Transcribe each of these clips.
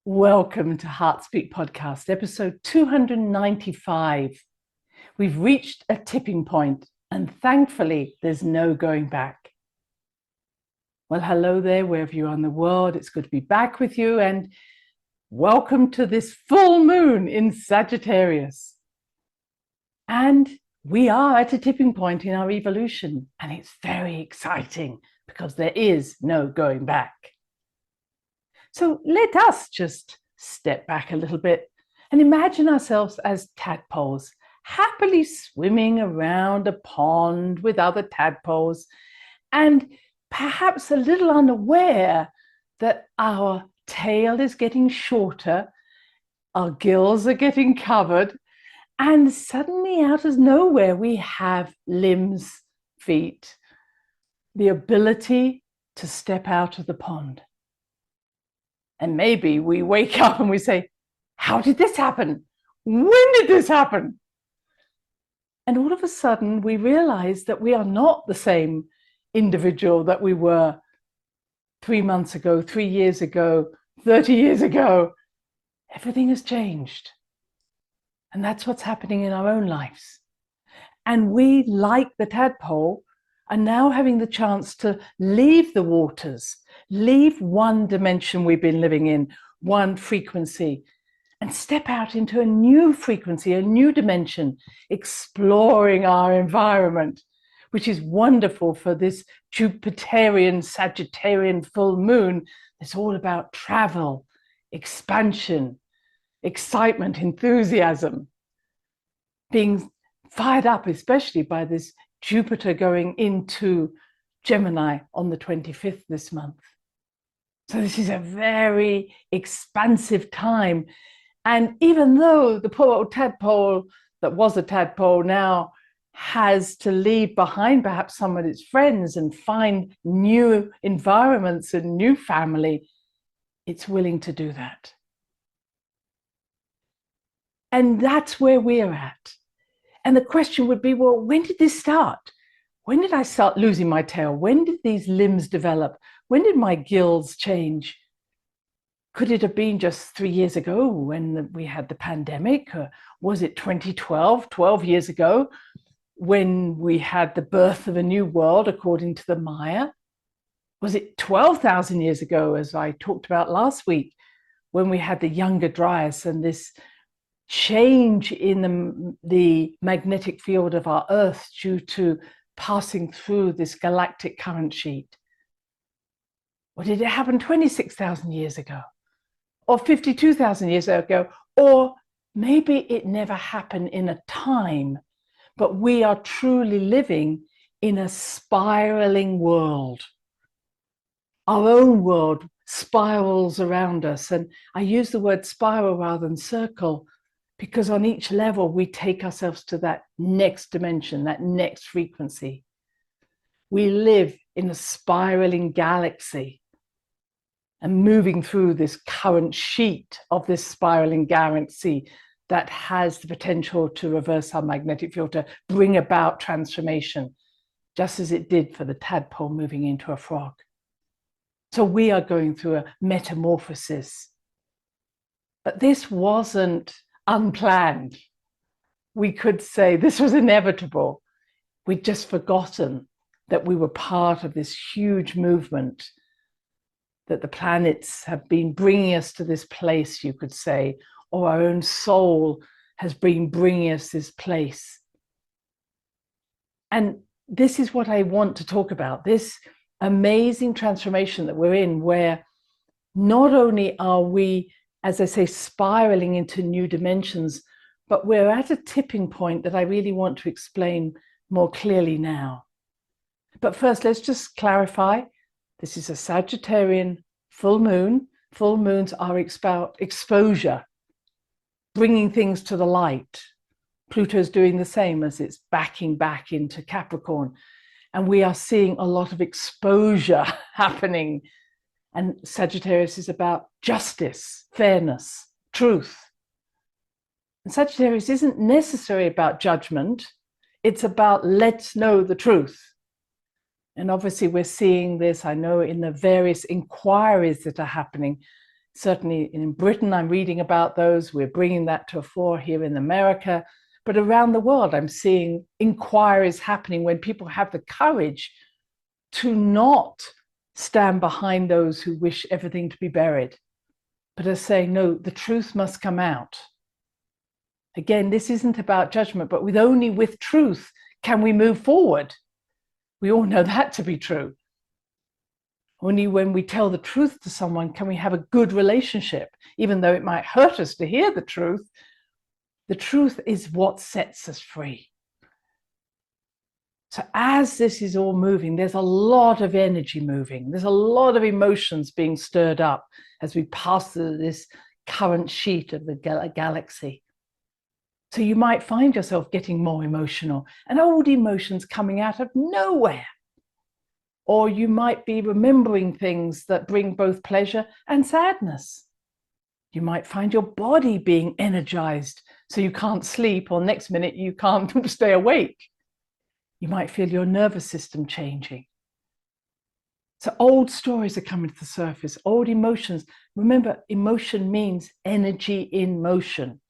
Welcome to Heartspeak Podcast, episode 295. We've reached a tipping point, and thankfully, there's no going back. Well, hello there, wherever you are in the world. It's good to be back with you, and welcome to this full moon in Sagittarius. And we are at a tipping point in our evolution, and it's very exciting because there is no going back. So let us just step back a little bit and imagine ourselves as tadpoles, happily swimming around a pond with other tadpoles, and perhaps a little unaware that our tail is getting shorter, our gills are getting covered, and suddenly out of nowhere we have limbs, feet, the ability to step out of the pond. And maybe we wake up and we say, how did this happen? When did this happen? And all of a sudden we realize that we are not the same individual that we were 3 months ago, 3 years ago, 30 years ago. Everything has changed. And that's what's happening in our own lives. And we, like the tadpole, are now having the chance to leave the waters, leave one dimension we've been living in, one frequency, and step out into a new frequency, a new dimension, exploring our environment, which is wonderful for this Jupiterian, Sagittarian full moon. It's all about travel, expansion, excitement, enthusiasm, being fired up, especially by this Jupiter going into Gemini on the 25th this month. So this is a very expansive time. And even though the poor old tadpole that was a tadpole now has to leave behind perhaps some of its friends and find new environments and new family, it's willing to do that. And that's where we're at. And the question would be, well, when did this start? When did I start losing my tail? When did these limbs develop? When did my gills change? Could it have been just 3 years ago when we had the pandemic? Or was it 2012, 12 years ago, when we had the birth of a new world according to the Maya? Was it 12,000 years ago, as I talked about last week, when we had the Younger Dryas and this change in the magnetic field of our Earth due to passing through this galactic current sheet? Or did it happen 26,000 years ago? Or 52,000 years ago? Or maybe it never happened in a time, but we are truly living in a spiraling world. Our own world spirals around us. And I use the word spiral rather than circle, because on each level, we take ourselves to that next dimension, that next frequency. We live in a spiraling galaxy and moving through this current sheet of this spiraling galaxy that has the potential to reverse our magnetic field, to bring about transformation, just as it did for the tadpole moving into a frog. So we are going through a metamorphosis. But this wasn't unplanned. We could say this was inevitable. We'd just forgotten that we were part of this huge movement, that the planets have been bringing us to this place, you could say, or our own soul has been bringing us this place. And this is what I want to talk about, this amazing transformation that we're in, where not only are we, as I say, spiraling into new dimensions, but we're at a tipping point that I really want to explain more clearly now. But first, let's just clarify, this is a Sagittarian full moon. Full moons are exposure, bringing things to the light. Pluto's doing the same as it's backing back into Capricorn. And we are seeing a lot of exposure happening. And Sagittarius is about justice, fairness, truth. And Sagittarius isn't necessarily about judgment. It's about let's know the truth. And obviously we're seeing this, I know, in the various inquiries that are happening. Certainly in Britain, I'm reading about those. We're bringing that to a fore here in America. But around the world, I'm seeing inquiries happening when people have the courage to not stand behind those who wish everything to be buried, but are saying, no, the truth must come out. Again, this isn't about judgment, but only with truth can we move forward. We all know that to be true. Only when we tell the truth to someone can we have a good relationship, even though it might hurt us to hear the truth. The truth is what sets us free. So as this is all moving, there's a lot of energy moving. There's a lot of emotions being stirred up as we pass through this current sheet of the galaxy. So you might find yourself getting more emotional and old emotions coming out of nowhere. Or you might be remembering things that bring both pleasure and sadness. You might find your body being energized so you can't sleep, or next minute you can't stay awake. You might feel your nervous system changing. So old stories are coming to the surface, old emotions. Remember, emotion means energy in motion.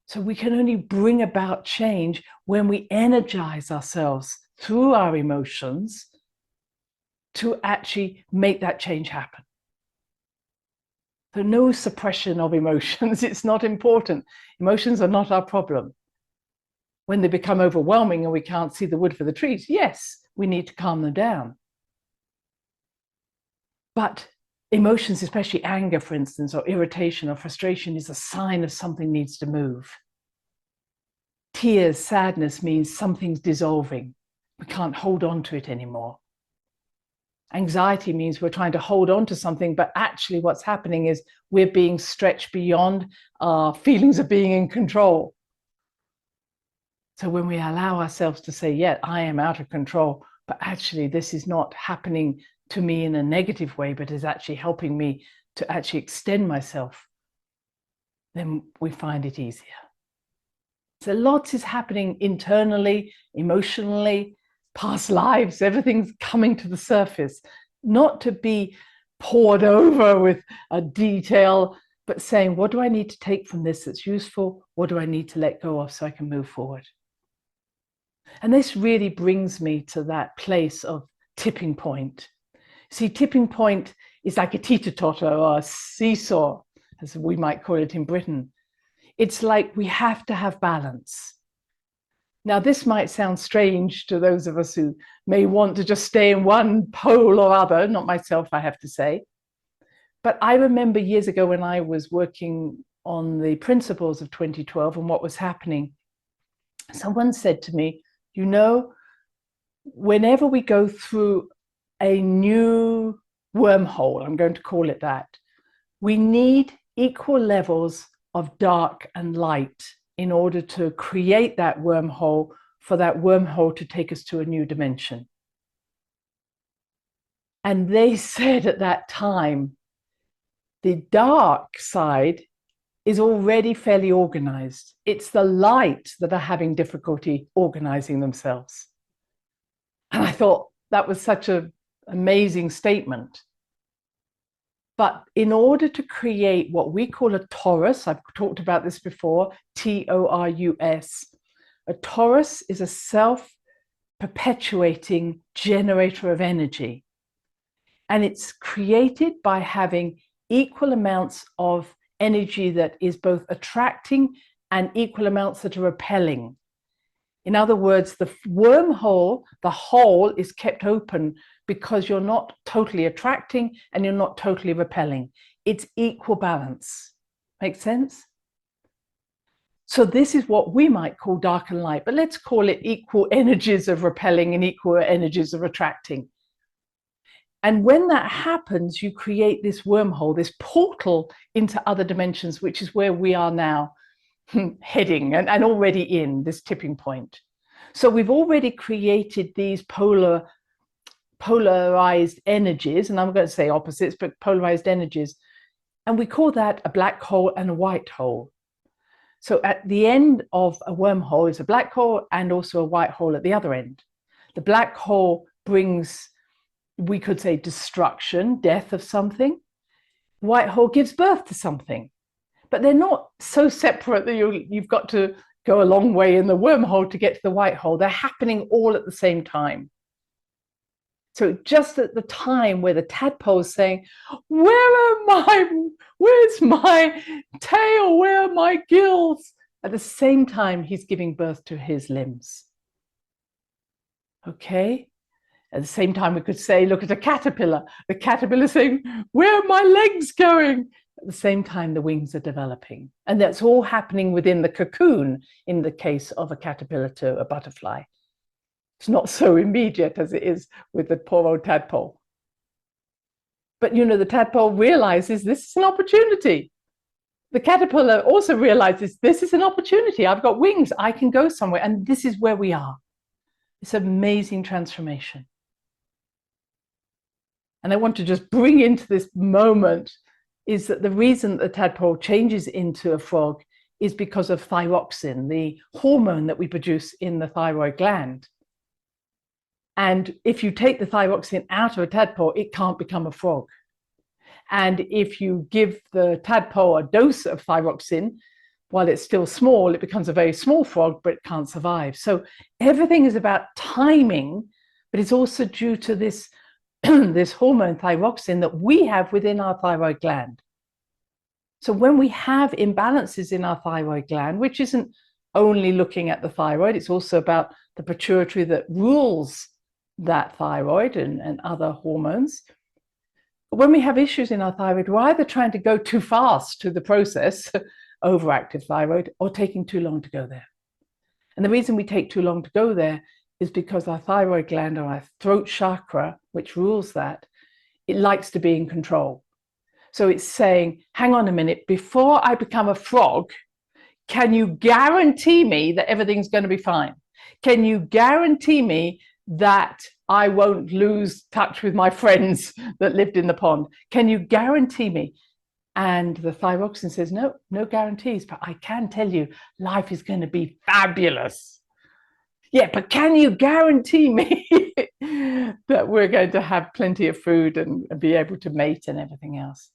So we can only bring about change when we energize ourselves through our emotions to actually make that change happen. So no suppression of emotions. It's not important. Emotions are not our problem. When they become overwhelming and we can't see the wood for the trees, yes, we need to calm them down. But emotions, especially anger, for instance, or irritation or frustration, is a sign of something needs to move. Tears, sadness means something's dissolving. We can't hold on to it anymore. Anxiety means we're trying to hold on to something, but actually what's happening is we're being stretched beyond our feelings of being in control. So when we allow ourselves to say, yeah, I am out of control, but actually this is not happening to me in a negative way, but is actually helping me to actually extend myself, then we find it easier. So lots is happening internally, emotionally, past lives, everything's coming to the surface, not to be poured over with a detail, but saying, what do I need to take from this that's useful? What do I need to let go of so I can move forward? And this really brings me to that place of tipping point. See, tipping point is like a teeter-totter or a seesaw, as we might call it in Britain. It's like we have to have balance. Now, this might sound strange to those of us who may want to just stay in one pole or other, not myself, I have to say. But I remember years ago when I was working on the principles of 2012 and what was happening, someone said to me, you know, whenever we go through a new wormhole, I'm going to call it that, we need equal levels of dark and light in order to create that wormhole, for that wormhole to take us to a new dimension. And they said at that time, the dark side is already fairly organized. It's the light that are having difficulty organizing themselves. And I thought that was such an amazing statement. But in order to create what we call a torus, I've talked about this before, T-O-R-U-S, a torus is a self-perpetuating generator of energy. And it's created by having equal amounts of energy that is both attracting and equal amounts that are repelling. In other words, the wormhole, the hole is kept open because you're not totally attracting and you're not totally repelling. It's equal balance. Make sense? So this is what we might call dark and light, but let's call it equal energies of repelling and equal energies of attracting. And when that happens, you create this wormhole, this portal into other dimensions, which is where we are now heading and already in this tipping point. So we've already created these polarized energies, and I'm going to say opposites, but polarized energies. And we call that a black hole and a white hole. So at the end of a wormhole is a black hole and also a white hole at the other end. The black hole brings, we could say, destruction, death of something. white hole gives birth to something. But they're not so separate that you've got to go a long way in the wormhole to get to the white hole. They're happening all at the same time. So just at the time where the tadpole is saying, where's my tail, where are my gills? At the same time, he's giving birth to his limbs. Okay? At the same time, we could say, look at a caterpillar. The caterpillar saying, where are my legs going? At the same time, the wings are developing. And that's all happening within the cocoon in the case of a caterpillar to a butterfly. It's not so immediate as it is with the poor old tadpole. But, the tadpole realizes this is an opportunity. The caterpillar also realizes this is an opportunity. I've got wings. I can go somewhere. And this is where we are. It's an amazing transformation. And I want to just bring into this moment is that the reason the tadpole changes into a frog is because of thyroxine, the hormone that we produce in the thyroid gland. And if you take the thyroxine out of a tadpole, it can't become a frog. And if you give the tadpole a dose of thyroxine, while it's still small, it becomes a very small frog, but it can't survive. So everything is about timing, but it's also due to this this hormone thyroxine that we have within our thyroid gland. So when we have imbalances in our thyroid gland, which isn't only looking at the thyroid, it's also about the pituitary that rules that thyroid and other hormones. When we have issues in our thyroid, we're either trying to go too fast to the process, overactive thyroid, or taking too long to go there. And the reason we take too long to go there is because our thyroid gland, or our throat chakra, which rules that, it likes to be in control. So it's saying, hang on a minute, before I become a frog, can you guarantee me that everything's going to be fine? Can you guarantee me that I won't lose touch with my friends that lived in the pond? Can you guarantee me? And the thyroxine says, no guarantees, but I can tell you life is going to be fabulous. Yeah, but can you guarantee me that we're going to have plenty of food and be able to mate and everything else?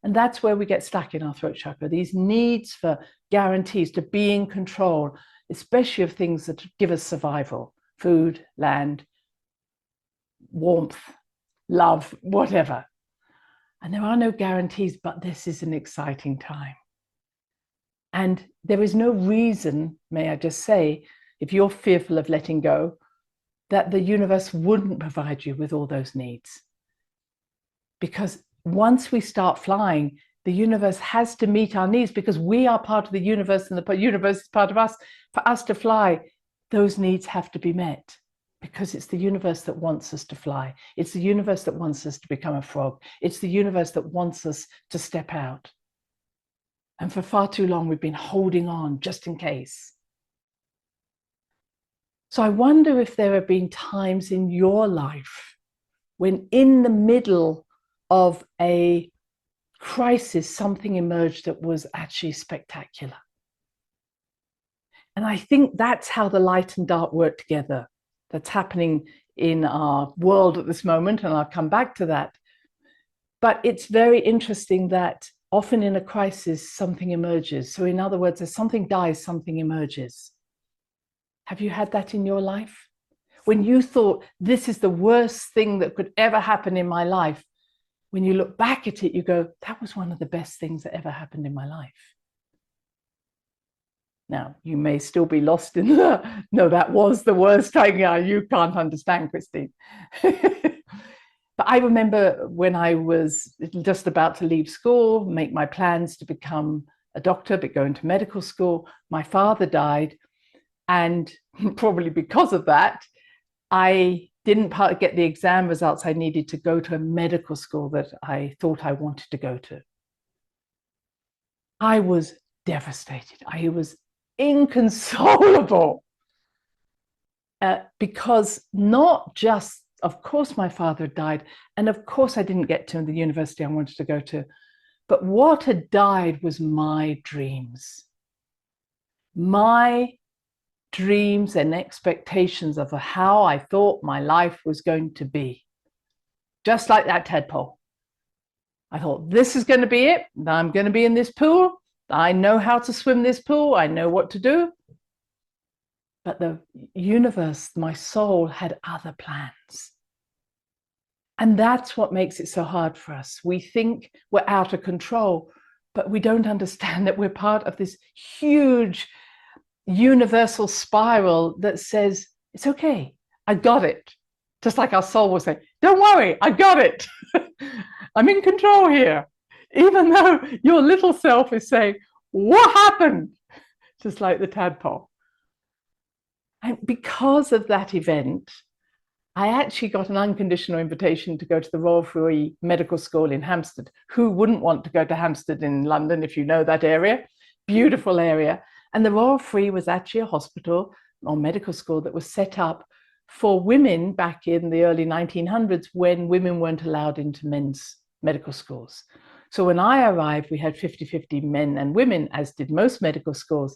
And that's where we get stuck in our throat chakra, these needs for guarantees to be in control, especially of things that give us survival, food, land, warmth, love, whatever. And there are no guarantees, but this is an exciting time. And there is no reason, may I just say, if you're fearful of letting go, that the universe wouldn't provide you with all those needs. Because once we start flying, the universe has to meet our needs because we are part of the universe and the universe is part of us. For us to fly, those needs have to be met because it's the universe that wants us to fly. It's the universe that wants us to become a frog. It's the universe that wants us to step out. And for far too long, we've been holding on just in case. So I wonder if there have been times in your life when in the middle of a crisis, something emerged that was actually spectacular. And I think that's how the light and dark work together. That's happening in our world at this moment, and I'll come back to that. But it's very interesting that often in a crisis, something emerges. So in other words, as something dies, something emerges. Have you had that in your life? When you thought, this is the worst thing that could ever happen in my life, when you look back at it, you go, that was one of the best things that ever happened in my life. Now, you may still be lost in the, no, that was the worst thing. You can't understand, Christine. But I remember when I was just about to leave school, make my plans to become a doctor, but go into medical school, my father died. And probably because of that, I didn't get the exam results I needed to go to a medical school that I thought I wanted to go to. I was devastated. I was inconsolable because not just, of course, my father died, and of course I didn't get to the university I wanted to go to, but what had died was my dreams. My dreams and expectations of how I thought my life was going to be. Just like that tadpole. I thought, this is going to be it. I'm going to be in this pool. I know how to swim this pool. I know what to do. But the universe, my soul, had other plans. And that's what makes it so hard for us. We think we're out of control, but we don't understand that we're part of this huge universal spiral that says, it's okay, I got it. Just like our soul will say, don't worry, I got it. I'm in control here. Even though your little self is saying, what happened? Just like the tadpole. And because of that event, I actually got an unconditional invitation to go to the Royal Free Medical School in Hampstead. Who wouldn't want to go to Hampstead in London if you know that area? Beautiful area. And the Royal Free was actually a hospital or medical school that was set up for women back in the early 1900s when women weren't allowed into men's medical schools. So when I arrived, we had 50-50 men and women, as did most medical schools.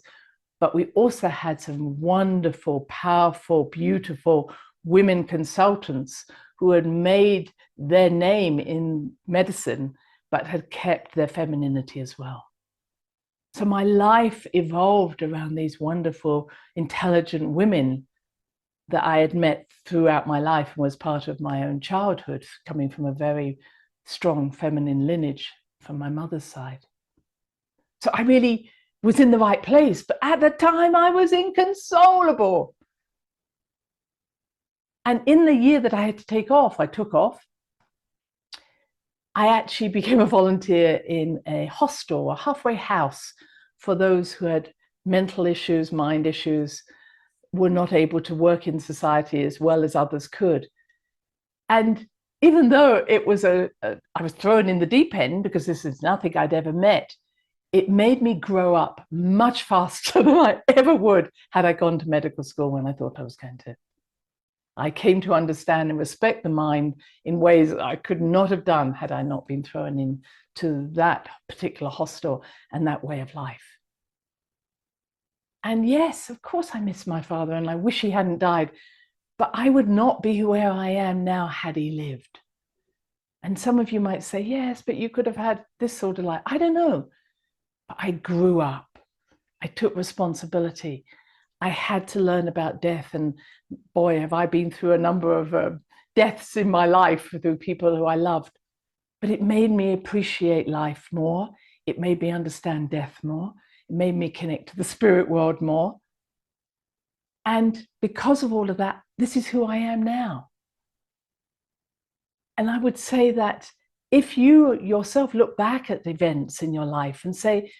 But we also had some wonderful, powerful, beautiful women consultants who had made their name in medicine, but had kept their femininity as well. So my life evolved around these wonderful, intelligent women that I had met throughout my life and was part of my own childhood, coming from a very strong feminine lineage from my mother's side. So I really was in the right place, but at the time I was inconsolable. And in the year that I had to take off, I took off. I actually became a volunteer in a hostel, a halfway house for those who had mental issues, mind issues, were not able to work in society as well as others could. And even though it was I was thrown in the deep end because this is nothing I'd ever met, it made me grow up much faster than I ever would had I gone to medical school when I thought I was going to. I came to understand and respect the mind in ways that I could not have done had I not been thrown into that particular hostel and that way of life. And yes, of course I miss my father and I wish he hadn't died, but I would not be where I am now had he lived. And some of you might say, yes, but you could have had this sort of life. I don't know. But I grew up. I took responsibility. I had to learn about death. And boy, have I been through a number of deaths in my life through people who I loved. But it made me appreciate life more. It made me understand death more. It made me connect to the spirit world more. And because of all of that, this is who I am now. And I would say that if you yourself look back at events in your life and say,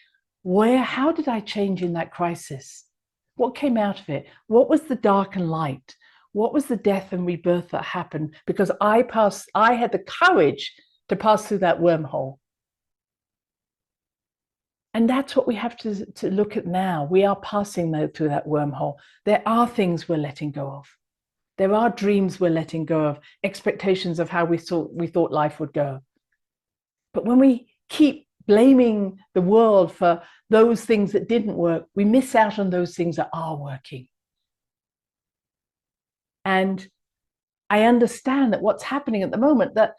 how did I change in that crisis? What came out of it? What was the dark and light? What was the death and rebirth that happened? Because I had the courage to pass through that wormhole. And that's what we have to look at now. We are passing through that wormhole. There are things we're letting go of. There are dreams we're letting go of, expectations of how we thought life would go. But when we keep blaming the world for those things that didn't work, we miss out on those things that are working. And I understand that what's happening at the moment, that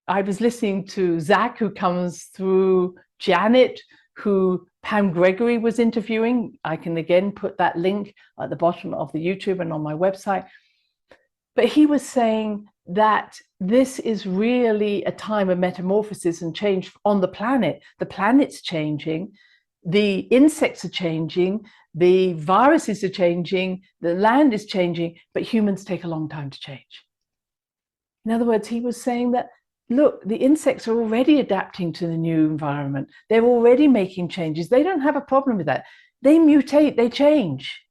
I was listening to Zach, who comes through, Janet, who Pam Gregory was interviewing. I can again put that link at the bottom of the YouTube and on my website. But he was saying that this is really a time of metamorphosis and change on the planet. The planet's changing, the insects are changing, the viruses are changing, the land is changing, but humans take a long time to change. In other words, he was saying that, look, the insects are already adapting to the new environment. They're already making changes. They don't have a problem with that. They mutate, they change.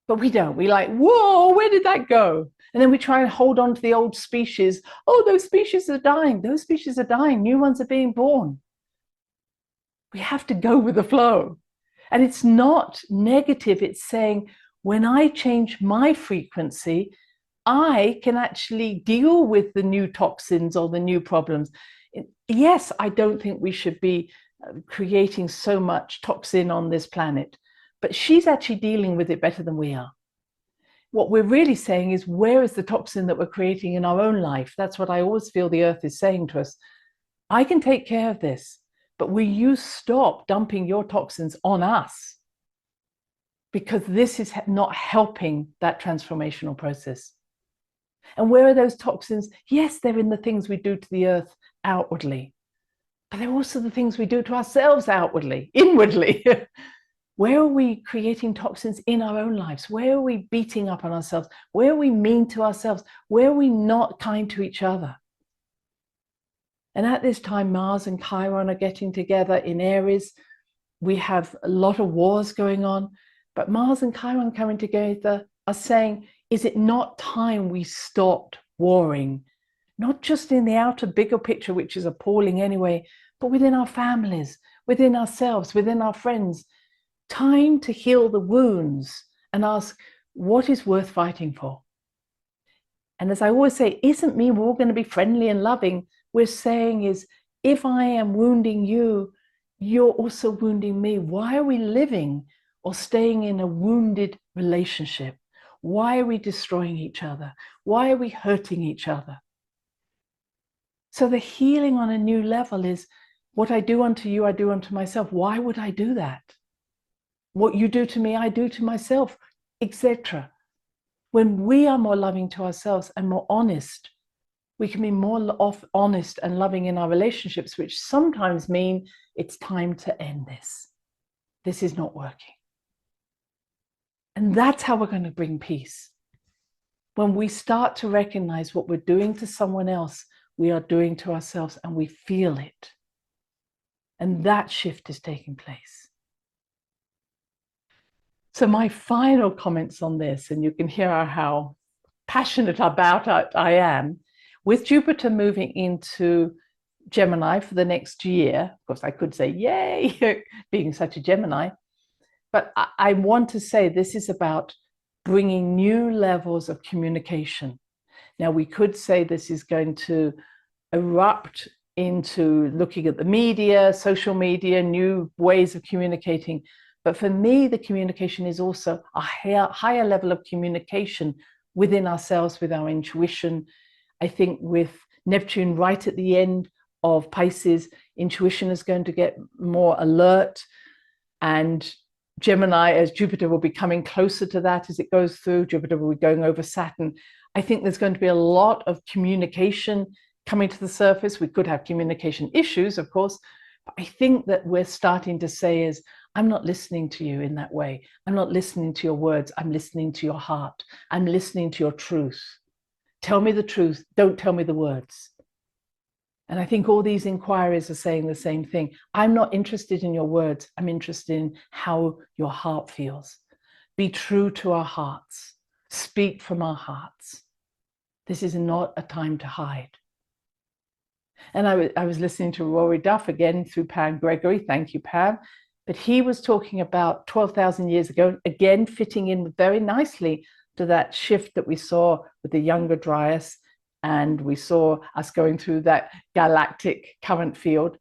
But we don't. We like, whoa, where did that go? And then we try and hold on to the old species. Oh, those species are dying. Those species are dying. New ones are being born. We have to go with the flow. And it's not negative. It's saying, when I change my frequency, I can actually deal with the new toxins or the new problems. Yes, I don't think we should be creating so much toxin on this planet, but she's actually dealing with it better than we are. What we're really saying is, where is the toxin that we're creating in our own life? That's what I always feel the earth is saying to us. I can take care of this, but will you stop dumping your toxins on us? Because this is not helping that transformational process. And where are those toxins? Yes, they're in the things we do to the earth outwardly, but they're also the things we do to ourselves outwardly, inwardly. Where are we creating toxins in our own lives? Where are we beating up on ourselves? Where are we mean to ourselves? Where are we not kind to each other? And at this time, Mars and Chiron are getting together in Aries. We have a lot of wars going on, but Mars and Chiron coming together are saying, is it not time we stopped warring? Not just in the outer bigger picture, which is appalling anyway, but within our families, within ourselves, within our friends. Time to heal the wounds and ask, what is worth fighting for? And as I always say, isn't me we're all going to be friendly and loving. We're saying is, if I am wounding you, you're also wounding me. Why are we living or staying in a wounded relationship? Why are we destroying each other? Why are we hurting each other? So the healing on a new level is, what I do unto you, I do unto myself. Why would I do that? What you do to me, I do to myself, etc. When we are more loving to ourselves and more honest, we can be more honest and loving in our relationships, which sometimes mean it's time to end this. This is not working. And that's how we're going to bring peace. When we start to recognize what we're doing to someone else, we are doing to ourselves, and we feel it. And that shift is taking place. So my final comments on this, and you can hear how passionate about it I am, with Jupiter moving into Gemini for the next year. Of course, I could say, yay, being such a Gemini. But I want to say this is about bringing new levels of communication. Now, we could say this is going to erupt into looking at the media, social media, new ways of communicating. But for me, the communication is also a higher level of communication within ourselves, with our intuition. I think with Neptune right at the end of Pisces, intuition is going to get more alert, and Gemini, as Jupiter will be coming closer to that as it goes through, Jupiter will be going over Saturn. I think there's going to be a lot of communication coming to the surface. We could have communication issues, of course, but I think that we're starting to say is, I'm not listening to you in that way. I'm not listening to your words. I'm listening to your heart. I'm listening to your truth. Tell me the truth. Don't tell me the words. And I think all these inquiries are saying the same thing. I'm not interested in your words. I'm interested in how your heart feels. Be true to our hearts. Speak from our hearts. This is not a time to hide. And I was listening to Rory Duff again through Pam Gregory. Thank you, Pam. But he was talking about 12,000 years ago, again, fitting in very nicely to that shift that we saw with the younger Dryas, and we saw us going through that galactic current field.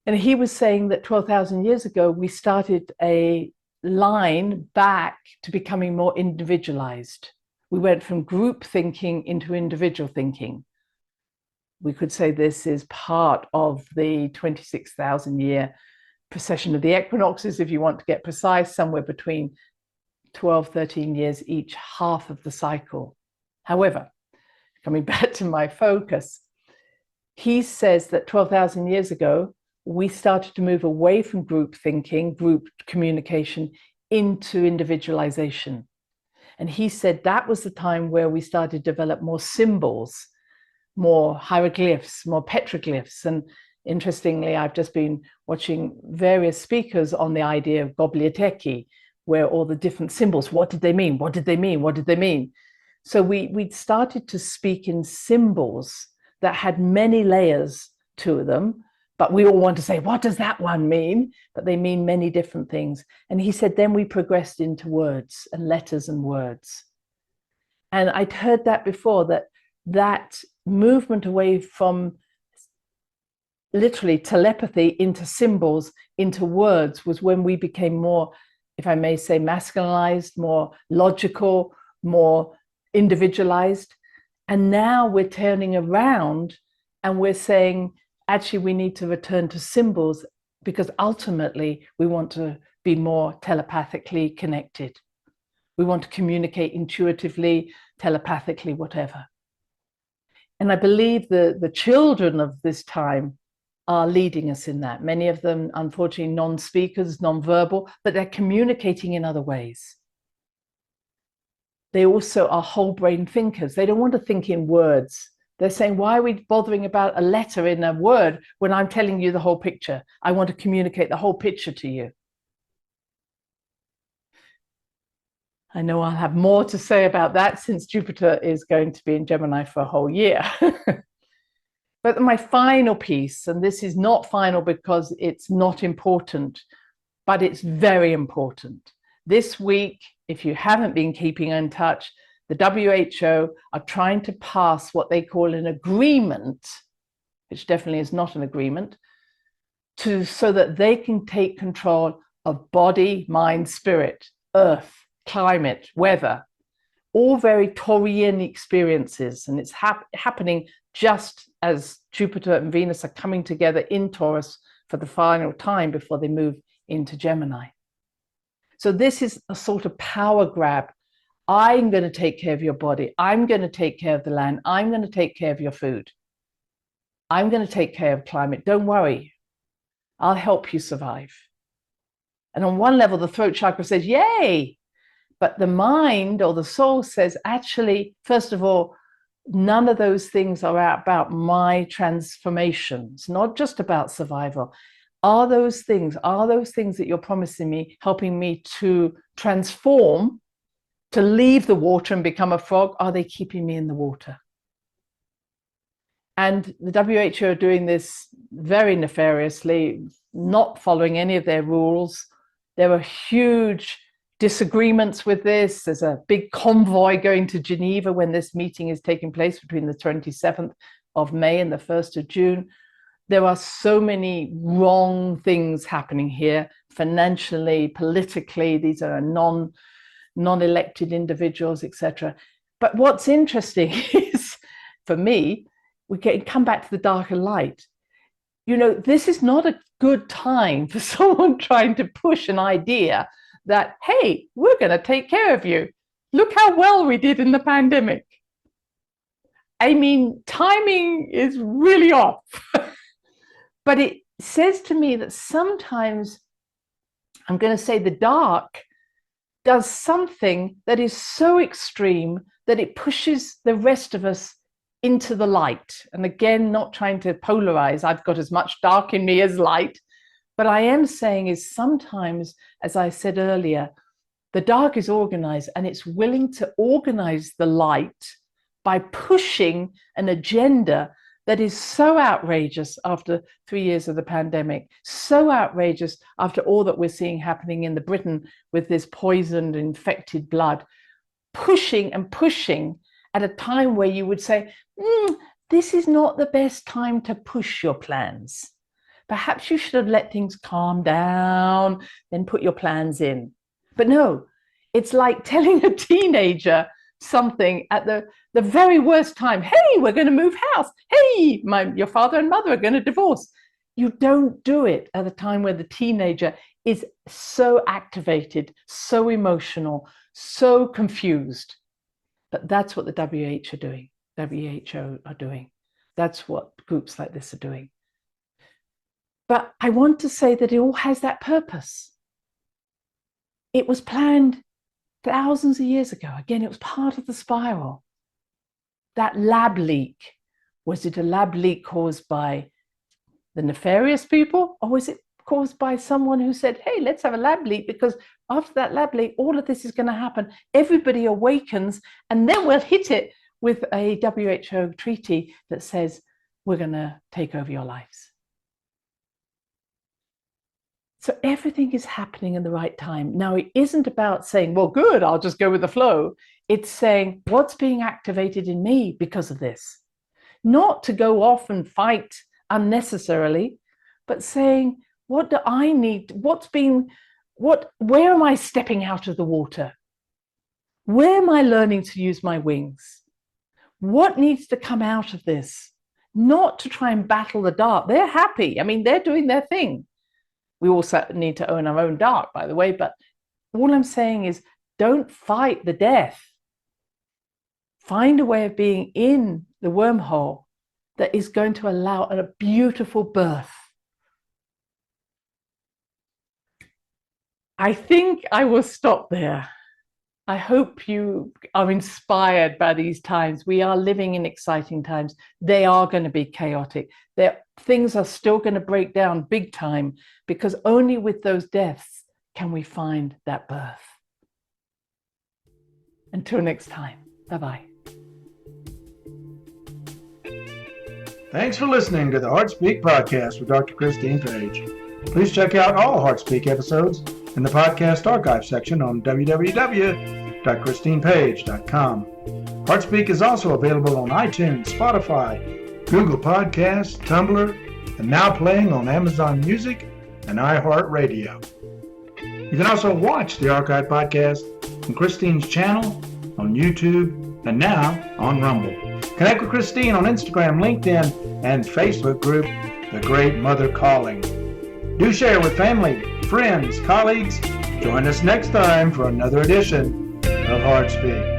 And he was saying that 12,000 years ago, we started a line back to becoming more individualized. We went from group thinking into individual thinking. We could say this is part of the 26,000 year precession of the equinoxes, if you want to get precise, somewhere between 12, 13 years each, half of the cycle. However, coming back to my focus, he says that 12,000 years ago, we started to move away from group thinking, group communication, into individualization. And he said that was the time where we started to develop more symbols, more hieroglyphs, more petroglyphs. And interestingly, I've just been watching various speakers on the idea of Gobliateki, where all the different symbols, what did they mean? What did they mean? What did they mean? So we'd started to speak in symbols that had many layers to them, but we all want to say, what does that one mean? But they mean many different things. And he said, then we progressed into words and letters and words. And I'd heard that before, that movement away from literally telepathy into symbols, into words, was when we became more, if I may say, masculinized, more logical, more individualized. And now we're turning around and we're saying, Actually, we need to return to symbols because ultimately we want to be more telepathically connected. We want to communicate intuitively, telepathically, whatever. And I believe the children of this time are leading us in that. Many of them, unfortunately, non-speakers, non-verbal, but they're communicating in other ways. They also are whole brain thinkers. They don't want to think in words. They're saying, why are we bothering about a letter in a word when I'm telling you the whole picture? I want to communicate the whole picture to you. I know I'll have more to say about that since Jupiter is going to be in Gemini for a whole year. But my final piece, and this is not final because it's not important, but it's very important. This week, if you haven't been keeping in touch, the WHO are trying to pass what they call an agreement, which definitely is not an agreement, so that they can take control of body, mind, spirit, earth, climate, weather, all very Taurian experiences. And it's happening just as Jupiter and Venus are coming together in Taurus for the final time before they move into Gemini. So this is a sort of power grab. I'm going to take care of your body. I'm going to take care of the land. I'm going to take care of your food. I'm going to take care of climate. Don't worry. I'll help you survive. And on one level, the throat chakra says, yay. But the mind or the soul says, actually, first of all, none of those things are about my transformation. It's not just about survival. Are those things that you're promising me, helping me to transform, to leave the water and become a frog? Are they keeping me in the water? And the WHO are doing this very nefariously, not following any of their rules. There are huge disagreements with this. There's a big convoy going to Geneva when this meeting is taking place between the 27th of May and the 1st of June. There are so many wrong things happening here, financially, politically. These are non-elected individuals, etc. But what's interesting is, for me, we come back to the darker light. You know, this is not a good time for someone trying to push an idea that, hey, we're going to take care of you. Look how well we did in the pandemic. I mean, timing is really off. But it says to me that sometimes, I'm going to say the dark does something that is so extreme that it pushes the rest of us into the light. And again, not trying to polarize. I've got as much dark in me as light. But I am saying is sometimes, as I said earlier, the dark is organized and it's willing to organize the light by pushing an agenda that is so outrageous after 3 years of the pandemic, so outrageous after all that we're seeing happening in the Britain with this poisoned, infected blood, pushing and pushing at a time where you would say, this is not the best time to push your plans. Perhaps you should have let things calm down, then put your plans in. But no, it's like telling a teenager something at the very worst time. Hey, we're going to move house. Hey, your father and mother are going to divorce. You don't do it at the time where the teenager is so activated, so emotional, so confused. But that's what the WHO are doing. That's what groups like this are doing. But I want to say that it all has that purpose. It was planned thousands of years ago. Again, it was part of the spiral. That lab leak, was it a lab leak caused by the nefarious people, or was it caused by someone who said, hey, let's have a lab leak, because after that lab leak, all of this is going to happen. Everybody awakens, and then we'll hit it with a WHO treaty that says, we're going to take over your lives. So everything is happening in the right time. Now, it isn't about saying, well, good, I'll just go with the flow. It's saying, what's being activated in me because of this? Not to go off and fight unnecessarily, but saying, what do I need? Where am I stepping out of the water? Where am I learning to use my wings? What needs to come out of this? not to try and battle the dark. They're happy. I mean, they're doing their thing. We also need to own our own dark, by the way, but all I'm saying is don't fight the death. Find a way of being in the wormhole that is going to allow a beautiful birth. I think I will stop there. I hope you are inspired by these times. We are living in exciting times. They are going to be chaotic. Things are still going to break down big time, because only with those deaths can we find that birth. Until next time, bye-bye. Thanks for listening to the HeartSpeak podcast with Dr. Christine Page. Please check out all HeartSpeak episodes in the podcast archive section on www.christinepage.com. HeartSpeak is also available on iTunes, Spotify, Google Podcasts, Tumblr, and now playing on Amazon Music and iHeart Radio. You can also watch the archive podcast on Christine's channel, on YouTube, and now on Rumble. Connect with Christine on Instagram, LinkedIn, and Facebook group, The Great Mother Calling. Do share with family, friends, colleagues. Join us next time for another edition of HeartSpeak.